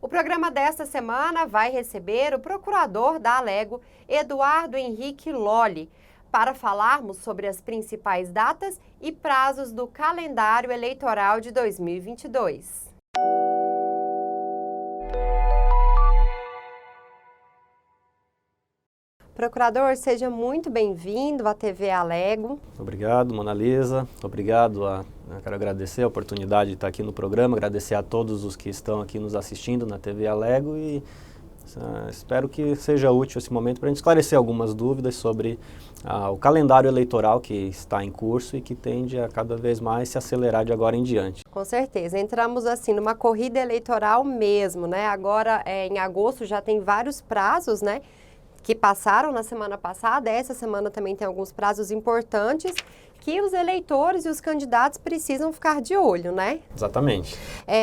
O programa desta semana vai receber o procurador da Alego, Eduardo Henrique Lolli, para falarmos sobre as principais datas e prazos do calendário eleitoral de 2022. Procurador, seja muito bem-vindo à TV Alego. Obrigado, Mona Lisa. Obrigado. Quero agradecer a oportunidade de estar aqui no programa, agradecer a todos os que estão aqui nos assistindo na TV Alego e espero que seja útil esse momento para a gente esclarecer algumas dúvidas sobre o calendário eleitoral que está em curso e que tende a cada vez mais se acelerar de agora em diante. Com certeza. Entramos assim numa corrida eleitoral mesmo, né? Agora, em agosto, já tem vários prazos, né? Que passaram na semana passada. Essa semana também tem alguns prazos importantes que os eleitores e os candidatos precisam ficar de olho, né? Exatamente.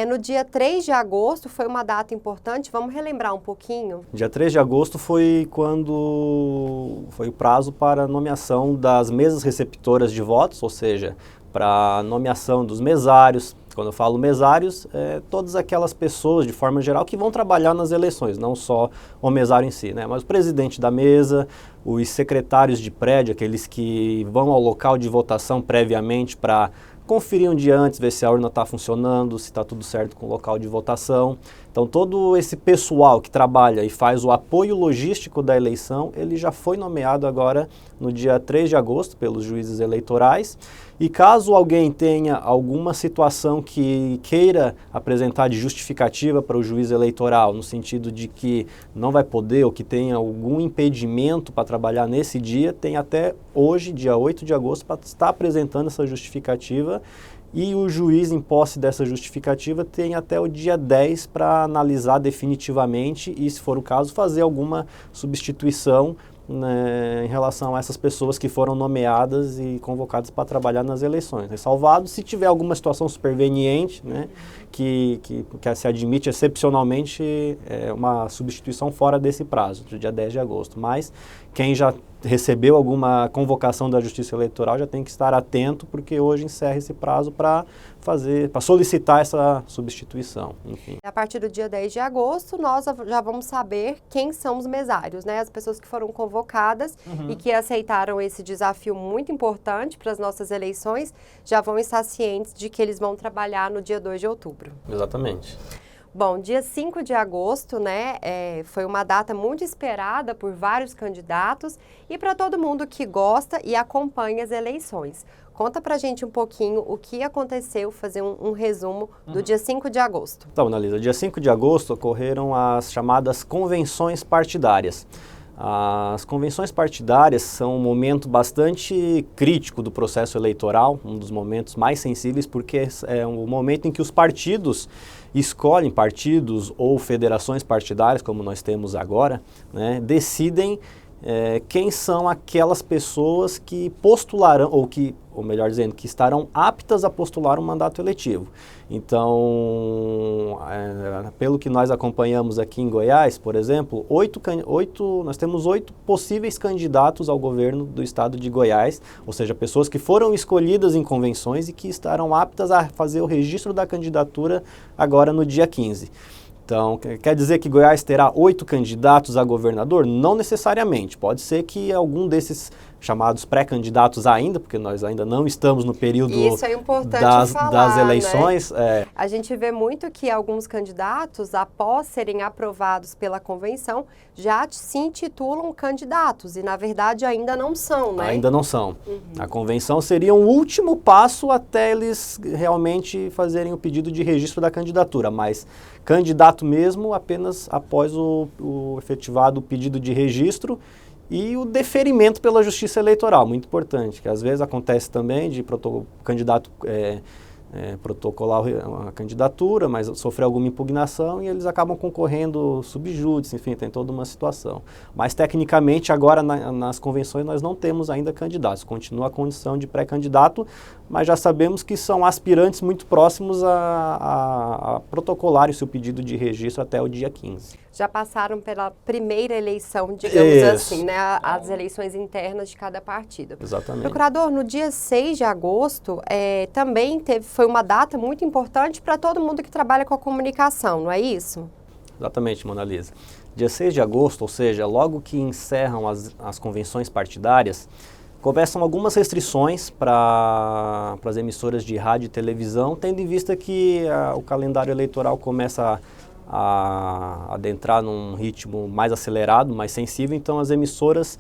No dia 3 de agosto foi uma data importante, vamos relembrar um pouquinho? Dia 3 de agosto foi quando foi o prazo para a nomeação das mesas receptoras de votos, ou seja, para a nomeação dos mesários. Quando eu falo mesários, todas aquelas pessoas, de forma geral, que vão trabalhar nas eleições, não só o mesário em si, né? Mas o presidente da mesa, os secretários de prédio, aqueles que vão ao local de votação previamente para conferir um dia antes, ver se a urna está funcionando, se está tudo certo com o local de votação. Então, todo esse pessoal que trabalha e faz o apoio logístico da eleição, ele já foi nomeado agora no dia 3 de agosto pelos juízes eleitorais. E caso alguém tenha alguma situação que queira apresentar de justificativa para o juiz eleitoral, no sentido de que não vai poder ou que tenha algum impedimento para trabalhar nesse dia, tem até hoje, dia 8 de agosto, para estar apresentando essa justificativa. E o juiz, em posse dessa justificativa, tem até o dia 10 para analisar definitivamente e, se for o caso, fazer alguma substituição, né, em relação a essas pessoas que foram nomeadas e convocadas para trabalhar nas eleições. Ressalvado, se tiver alguma situação superveniente, né, que se admite excepcionalmente uma substituição fora desse prazo, do dia 10 de agosto. Mas quem já recebeu alguma convocação da Justiça Eleitoral já tem que estar atento, porque hoje encerra esse prazo para solicitar essa substituição. Enfim. A partir do dia 10 de agosto, nós já vamos saber quem são os mesários, né? As pessoas que foram convocadas e que aceitaram esse desafio muito importante para as nossas eleições, já vão estar cientes de que eles vão trabalhar no dia 2 de outubro. Exatamente. Bom, dia 5 de agosto, né, foi uma data muito esperada por vários candidatos e para todo mundo que gosta e acompanha as eleições. Conta pra gente um pouquinho o que aconteceu, fazer um resumo do dia 5 de agosto. Então, Analisa, dia 5 de agosto ocorreram as chamadas convenções partidárias. As convenções partidárias são um momento bastante crítico do processo eleitoral, um dos momentos mais sensíveis, porque é um momento em que os partidos escolhem partidos ou federações partidárias, como nós temos agora, né, decidem quem são aquelas pessoas que postularão, ou melhor dizendo, que estarão aptas a postular um mandato eletivo. Então, pelo que nós acompanhamos aqui em Goiás, por exemplo, nós temos 8 possíveis candidatos ao governo do estado de Goiás, ou seja, pessoas que foram escolhidas em convenções e que estarão aptas a fazer o registro da candidatura agora no dia 15. Então, quer dizer que Goiás terá 8 candidatos a governador? Não necessariamente. Pode ser que algum desses chamados pré-candidatos ainda, porque nós ainda não estamos no período das eleições. Né? A gente vê muito que alguns candidatos, após serem aprovados pela convenção, já se intitulam candidatos e, na verdade, ainda não são, né? Ainda não são. A convenção seria um último passo até eles realmente fazerem o pedido de registro da candidatura, mas candidato mesmo apenas após o efetivado pedido de registro e o deferimento pela Justiça Eleitoral, muito importante, que às vezes acontece também de candidato protocolar a candidatura, mas sofrer alguma impugnação e eles acabam concorrendo subjúdice, enfim, tem toda uma situação. Mas tecnicamente agora nas convenções nós não temos ainda candidatos, continua a condição de pré-candidato, mas já sabemos que são aspirantes muito próximos a protocolar o seu pedido de registro até o dia 15. Já passaram pela primeira eleição, digamos assim, né? As eleições internas de cada partido. Exatamente. Procurador, no dia 6 de agosto, também foi uma data muito importante para todo mundo que trabalha com a comunicação, não é isso? Exatamente, Mona Lisa. Dia 6 de agosto, ou seja, logo que encerram as convenções partidárias, começam algumas restrições para as emissoras de rádio e televisão, tendo em vista que o calendário eleitoral começa a adentrar num ritmo mais acelerado, mais sensível, então as emissoras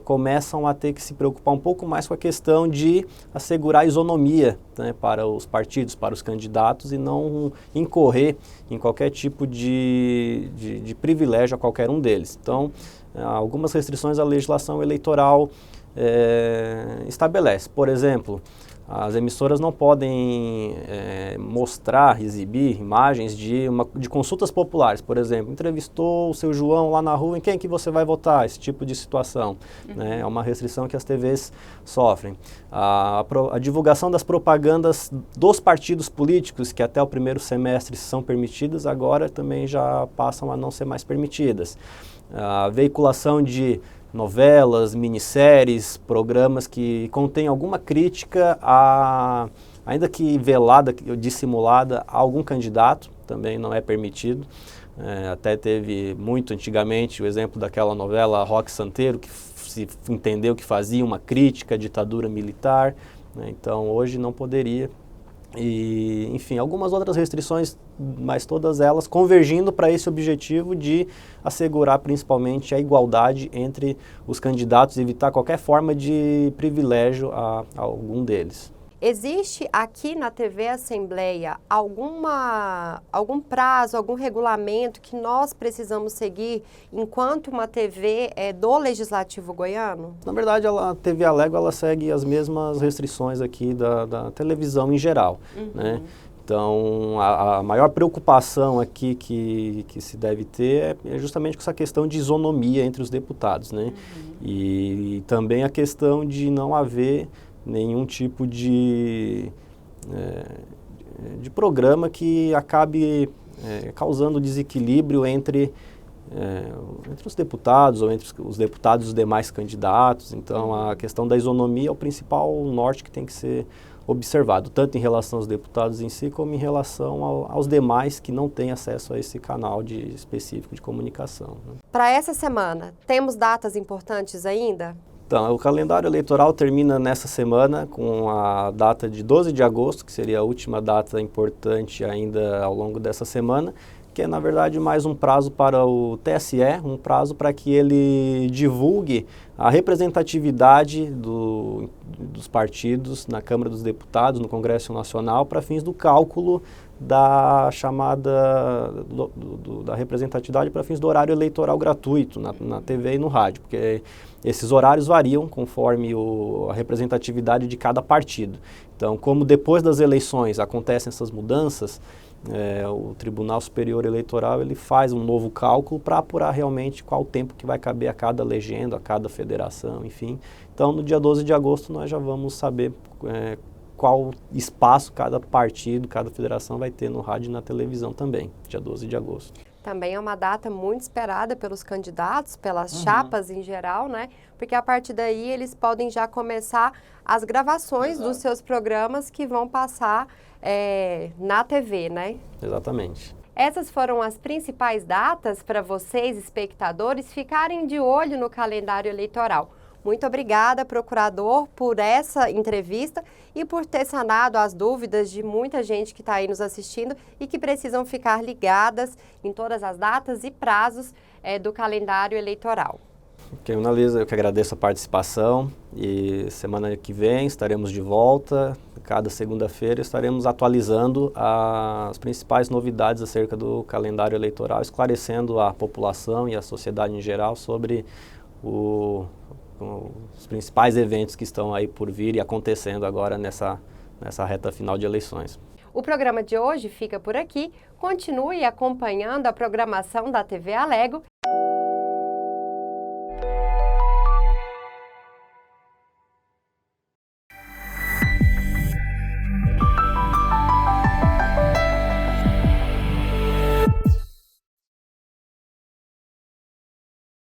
começam a ter que se preocupar um pouco mais com a questão de assegurar a isonomia, né, para os partidos, para os candidatos e não incorrer em qualquer tipo de privilégio a qualquer um deles. Então, algumas restrições à legislação eleitoral estabelece. Por exemplo, as emissoras não podem mostrar, exibir imagens de consultas populares. Por exemplo, entrevistou o seu João lá na rua, em quem que você vai votar? Esse tipo de situação. Né? É uma restrição que as TVs sofrem. A divulgação das propagandas dos partidos políticos, que até o primeiro semestre são permitidas, agora também já passam a não ser mais permitidas. A veiculação de novelas, minisséries, programas que contêm alguma crítica, ainda que velada, dissimulada, a algum candidato, também não é permitido. Até teve muito antigamente o exemplo daquela novela Roque Santeiro, que se entendeu que fazia uma crítica à ditadura militar, né? Então hoje não poderia. E, enfim, algumas outras restrições, mas todas elas convergindo para esse objetivo de assegurar principalmente a igualdade entre os candidatos e evitar qualquer forma de privilégio a algum deles. Existe aqui na TV Assembleia algum prazo, algum regulamento que nós precisamos seguir enquanto uma TV do Legislativo goiano? Na verdade, a TV Alego ela segue as mesmas restrições aqui da televisão em geral, né? Então, a maior preocupação aqui que se deve ter é justamente com essa questão de isonomia entre os deputados, né? E também a questão de não haver nenhum tipo de programa que acabe causando desequilíbrio entre os deputados ou entre os deputados e os demais candidatos. Então, a questão da isonomia é o principal norte que tem que ser observado, tanto em relação aos deputados em si, como em relação aos demais que não têm acesso a esse canal específico de comunicação, né? Para essa semana, temos datas importantes ainda? Então, o calendário eleitoral termina nessa semana com a data de 12 de agosto, que seria a última data importante ainda ao longo dessa semana, que é, na verdade, mais um prazo para o TSE, um prazo para que ele divulgue a representatividade dos partidos na Câmara dos Deputados, no Congresso Nacional, para fins do cálculo da chamada da representatividade para fins do horário eleitoral gratuito na TV e no rádio, porque esses horários variam conforme a representatividade de cada partido. Então, como depois das eleições acontecem essas mudanças, o Tribunal Superior Eleitoral ele faz um novo cálculo para apurar realmente qual o tempo que vai caber a cada legenda, a cada federação, enfim. Então, no dia 12 de agosto, nós já vamos saber qual espaço cada partido, cada federação vai ter no rádio e na televisão também, dia 12 de agosto. Também é uma data muito esperada pelos candidatos, pelas chapas em geral, né? Porque a partir daí eles podem já começar as gravações dos seus programas que vão passar na TV, né? Exatamente. Essas foram as principais datas para vocês, espectadores, ficarem de olho no calendário eleitoral. Muito obrigada, procurador, por essa entrevista e por ter sanado as dúvidas de muita gente que está aí nos assistindo e que precisam ficar ligadas em todas as datas e prazos do calendário eleitoral. Ok, Mona Lisa, eu que agradeço a participação e semana que vem estaremos de volta. Cada segunda-feira estaremos atualizando as principais novidades acerca do calendário eleitoral, esclarecendo a população e a sociedade em geral sobre os principais eventos que estão aí por vir e acontecendo agora nessa reta final de eleições. O programa de hoje fica por aqui. Continue acompanhando a programação da TV Alego